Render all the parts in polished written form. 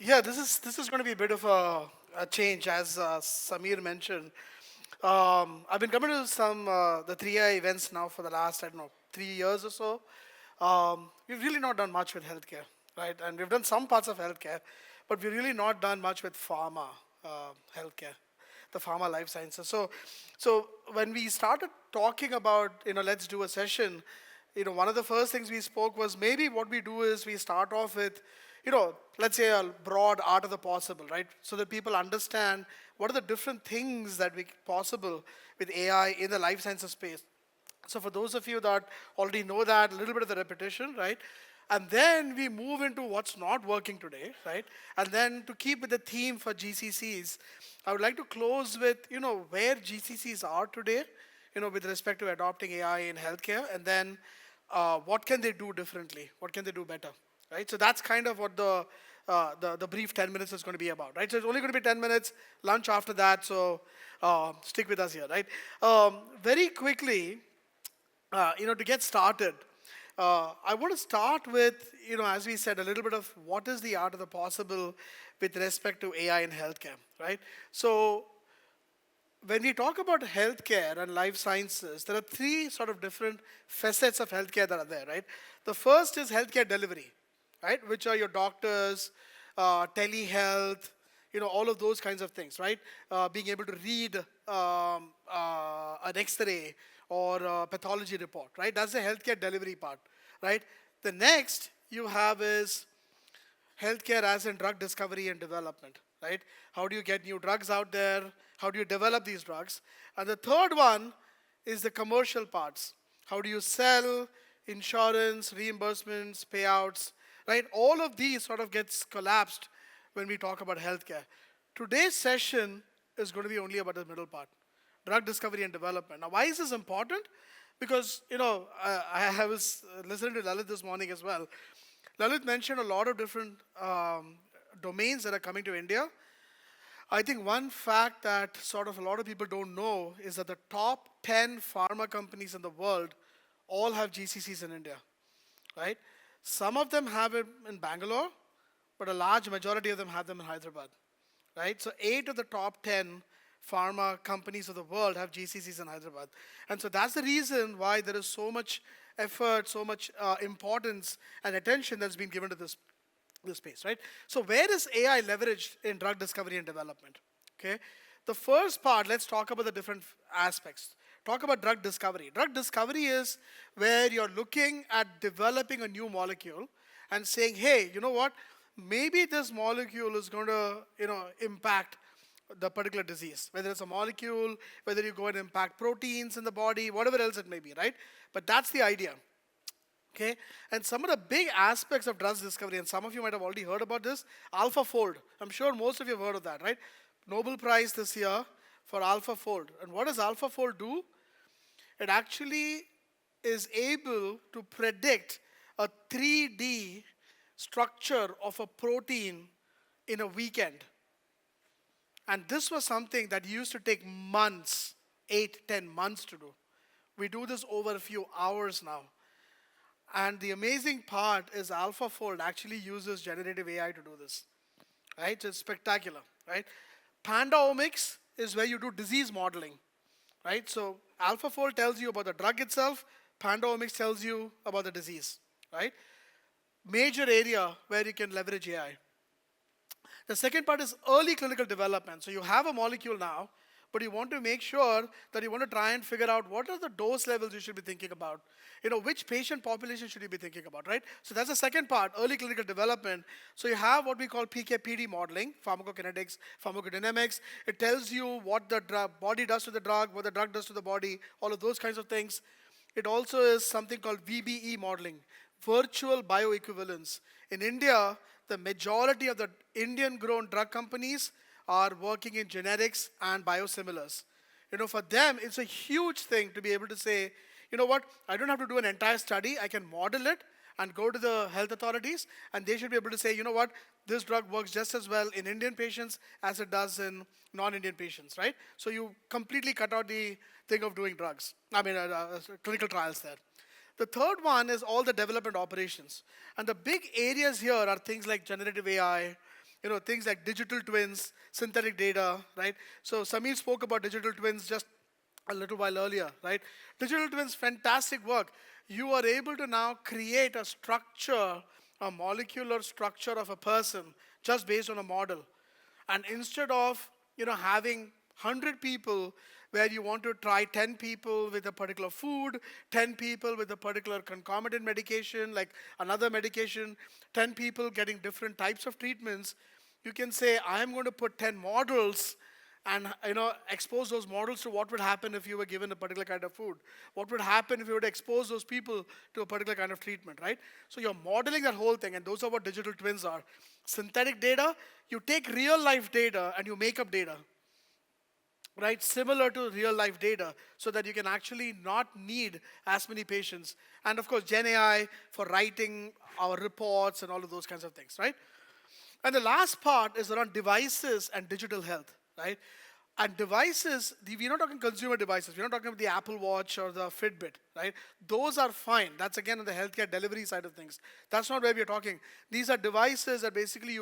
Yeah, this is going to be a bit of a change, as Samir mentioned. I've been coming to some the 3i events now for the last, I don't know, 3 years or so. We've really not done much with healthcare, right? And we've done some parts of healthcare, but we've really not done much with pharma healthcare, the pharma life sciences. So when we started talking about, let's do a session, one of the first things we spoke was maybe what we do is we start off with, let's say a broad art of the possible, right? So that people understand what are the different things that we possible with AI in the life sciences space. So for those of you that already know that, a little bit of the repetition, right? And then we move into what's not working today, right? And then to keep with the theme for GCCs, I would like to close with, where GCCs are today, with respect to adopting AI in healthcare, and then what can they do differently? What can they do better, right? So that's kind of what the brief 10 minutes is going to be about, right? So it's only going to be 10 minutes, lunch after that, so stick with us here, right? Very quickly, to get started, I want to start with, as we said, a little bit of what is the art of the possible with respect to AI in healthcare, right? So when we talk about healthcare and life sciences, there are three sort of different facets of healthcare that are there, right? The first is healthcare delivery, right? Which are your doctors, telehealth, all of those kinds of things, right? Being able to read an X-ray or a pathology report, right? That's the healthcare delivery part, right? The next you have is healthcare as in drug discovery and development, right? How do you get new drugs out there? How do you develop these drugs? And the third one is the commercial parts. How do you sell, insurance, reimbursements, payouts, right? All of these sort of gets collapsed when we talk about healthcare. Today's session is going to be only about the middle part, drug discovery and development. Now, why is this important? Because, I was listening to Lalit this morning as well. Lalit mentioned a lot of different domains that are coming to India. I think one fact that sort of a lot of people don't know is that the top 10 pharma companies in the world all have GCCs in India, right? Some of them have it in Bangalore, but a large majority of them have them in Hyderabad, right? So 8 of the top 10 pharma companies of the world have GCCs in Hyderabad. And so that's the reason why there is so much effort, so much importance and attention that's been given to this space, right? So where is AI leveraged in drug discovery and development? Okay. The first part, let's talk about the different aspects. Talk about drug discovery. Drug discovery is where you're looking at developing a new molecule and saying, hey, you know what? Maybe this molecule is going to, impact the particular disease, whether it's a molecule, whether you go and impact proteins in the body, whatever else it may be, right? But that's the idea. Okay, and some of the big aspects of drug discovery, and some of you might have already heard about this, AlphaFold. I'm sure most of you have heard of that, right? Nobel Prize this year for AlphaFold. And what does AlphaFold do? It actually is able to predict a 3D structure of a protein in a weekend. And this was something that used to take months, 8, 10 months to do. We do this over a few hours now. And the amazing part is AlphaFold actually uses generative AI to do this, right? So it's spectacular, right? Pandaomics is where you do disease modeling, right? So AlphaFold tells you about the drug itself. Pandaomics tells you about the disease, right? Major area where you can leverage AI. The second part is early clinical development. So you have a molecule now, but you want to make sure that you want to try and figure out what are the dose levels you should be thinking about. Which patient population should you be thinking about, right? So that's the second part, early clinical development. So you have what we call PK/PD modeling, pharmacokinetics, pharmacodynamics. It tells you what the body does to the drug, what the drug does to the body, all of those kinds of things. It also is something called VBE modeling, virtual bioequivalence. In India, the majority of the Indian-grown drug companies are working in generics and biosimilars. For them, it's a huge thing to be able to say, you know what, I don't have to do an entire study. I can model it and go to the health authorities, and they should be able to say, you know what, this drug works just as well in Indian patients as it does in non-Indian patients, right? So you completely cut out the thing of doing drugs. Clinical trials there. The third one is all the development operations. And the big areas here are things like generative AI, things like digital twins, synthetic data, right? So Samir spoke about digital twins just a little while earlier, right? Digital twins, fantastic work. You are able to now create a structure, a molecular structure of a person just based on a model. And instead of having 100 people where you want to try 10 people with a particular food, 10 people with a particular concomitant medication, like another medication, 10 people getting different types of treatments, you can say, I am going to put 10 models and expose those models to what would happen if you were given a particular kind of food. What would happen if you were to expose those people to a particular kind of treatment, right? So you're modeling that whole thing, and those are what digital twins are. Synthetic data, you take real life data and you make up data, right? Similar to real life data, so that you can actually not need as many patients. And of course, Gen AI for writing our reports and all of those kinds of things, right? And the last part is around devices and digital health, right? And devices, we're not talking consumer devices. We're not talking about the Apple Watch or the Fitbit, right? Those are fine. That's again on the healthcare delivery side of things. That's not where we're talking. These are devices that basically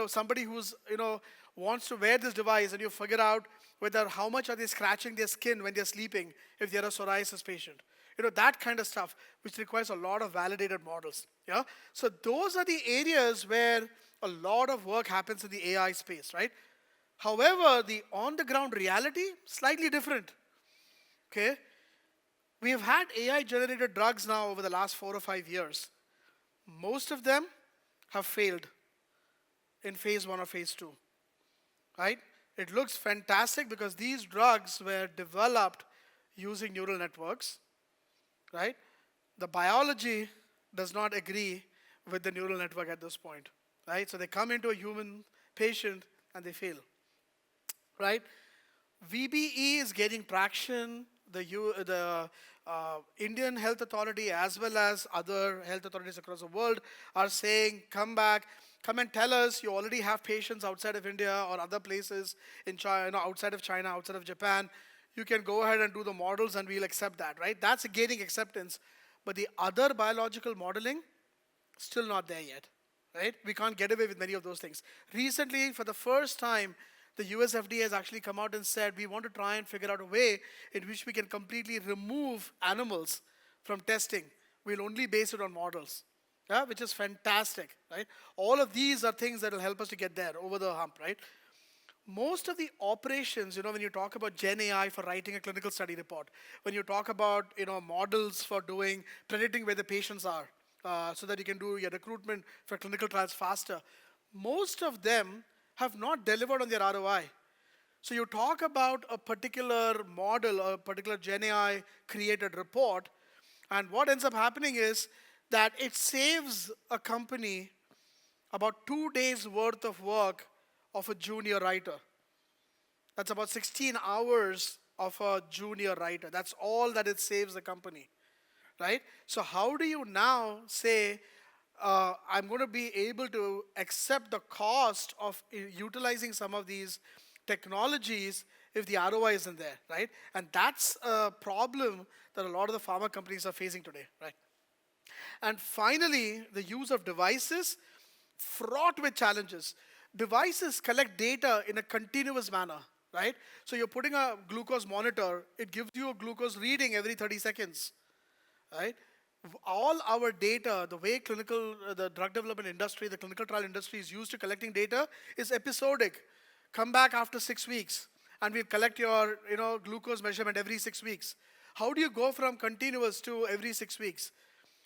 somebody who's, wants to wear this device, and you figure out whether how much are they scratching their skin when they're sleeping if they're a psoriasis patient. That kind of stuff, which requires a lot of validated models. Yeah. So those are the areas where a lot of work happens in the AI space, right? However, the on-the-ground reality, slightly different. Okay? We have had AI-generated drugs now over the last 4 or 5 years. Most of them have failed in phase 1 or phase 2. Right? It looks fantastic because these drugs were developed using neural networks. Right? The biology does not agree with the neural network at this point. Right? So they come into a human patient and they fail. Right? VBE is getting traction. The Indian Health Authority, as well as other health authorities across the world, are saying, come back, come and tell us you already have patients outside of India or other places in China, outside of China, outside of Japan. You can go ahead and do the models and we'll accept that, right? That's gaining acceptance. But the other biological modeling, still not there yet, right? We can't get away with many of those things. Recently, for the first time, the US FDA has actually come out and said, we want to try and figure out a way in which we can completely remove animals from testing. We'll only base it on models, yeah, which is fantastic, right? All of these are things that will help us to get there, over the hump, right? Most of the operations, when you talk about Gen AI for writing a clinical study report, when you talk about, models for predicting where the patients are, so that you can do your recruitment for clinical trials faster, most of them have not delivered on their ROI. So you talk about a particular model, a particular Gen AI created report, and what ends up happening is that it saves a company about 2 days worth of work of a junior writer. That's about 16 hours of a junior writer. That's all that it saves the company, right? So how do you now say, I'm going to be able to accept the cost of utilizing some of these technologies if the ROI isn't there, right? And that's a problem that a lot of the pharma companies are facing today, right? And finally, the use of devices, fraught with challenges. Devices collect data in a continuous manner, right? So you're putting a glucose monitor, it gives you a glucose reading every 30 seconds, right? All our data, the way the drug development industry, the clinical trial industry is used to collecting data is episodic. Come back after 6 weeks and we'll collect your glucose measurement every 6 weeks. How do you go from continuous to every 6 weeks?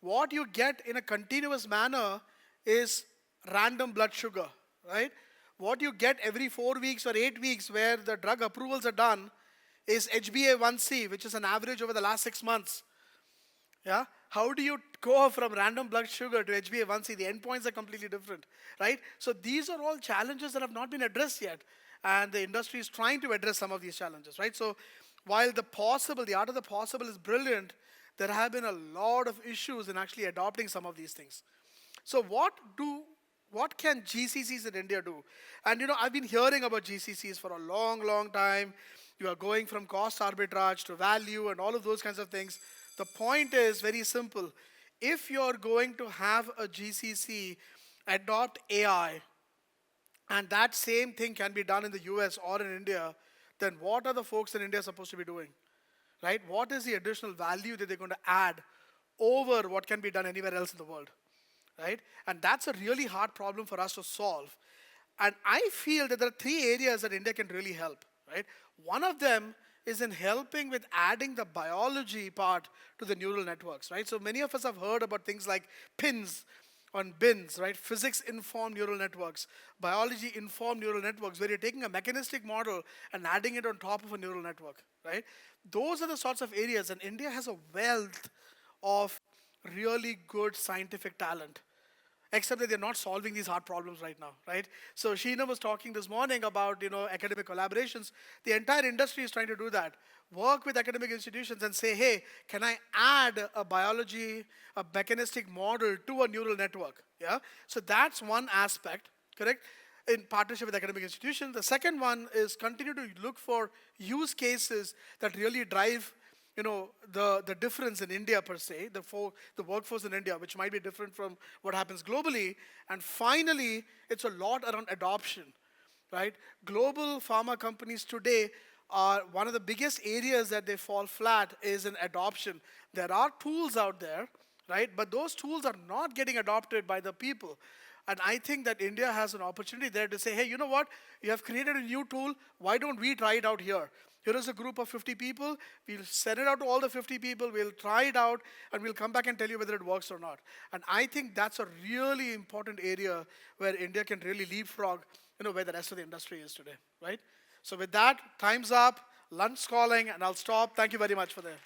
What you get in a continuous manner is random blood sugar, right? What you get every 4 weeks or 8 weeks where the drug approvals are done is HbA1c, which is an average over the last 6 months. Yeah? How do you go from random blood sugar to HbA1c? The endpoints are completely different, right? So these are all challenges that have not been addressed yet. And the industry is trying to address some of these challenges, right? So while the art of the possible is brilliant, there have been a lot of issues in actually adopting some of these things. So what can GCCs in India do? And I've been hearing about GCCs for a long, long time. You are going from cost arbitrage to value and all of those kinds of things. The point is very simple. If you're going to have a GCC adopt AI, and that same thing can be done in the US or in India, then what are the folks in India supposed to be doing? Right? What is the additional value that they're going to add over what can be done anywhere else in the world? Right? And that's a really hard problem for us to solve. And I feel that there are three areas that India can really help. Right? One of them is in helping with adding the biology part to the neural networks. Right? So many of us have heard about things like pins on bins, right? Physics informed neural networks, biology informed neural networks, where you're taking a mechanistic model and adding it on top of a neural network, right? Those are the sorts of areas, and India has a wealth of really good scientific talent, except that they're not solving these hard problems right now, right? So Sheena was talking this morning about, academic collaborations. The entire industry is trying to do that. Work with academic institutions and say, hey, can I add a biology, a mechanistic model to a neural network? Yeah. So that's one aspect, correct? In partnership with academic institutions. The second one is continue to look for use cases that really drive the difference in India per se, the workforce in India, which might be different from what happens globally. And finally, it's a lot around adoption, right? Global pharma companies today are one of the biggest areas that they fall flat is in adoption. There are tools out there, right? But those tools are not getting adopted by the people. And I think that India has an opportunity there to say, hey, you know what? You have created a new tool. Why don't we try it out here? Here is a group of 50 people. We'll send it out to all the 50 people. We'll try it out, and we'll come back and tell you whether it works or not. And I think that's a really important area where India can really leapfrog, where the rest of the industry is today, right? So with that, time's up. Lunch calling, and I'll stop. Thank you very much for that.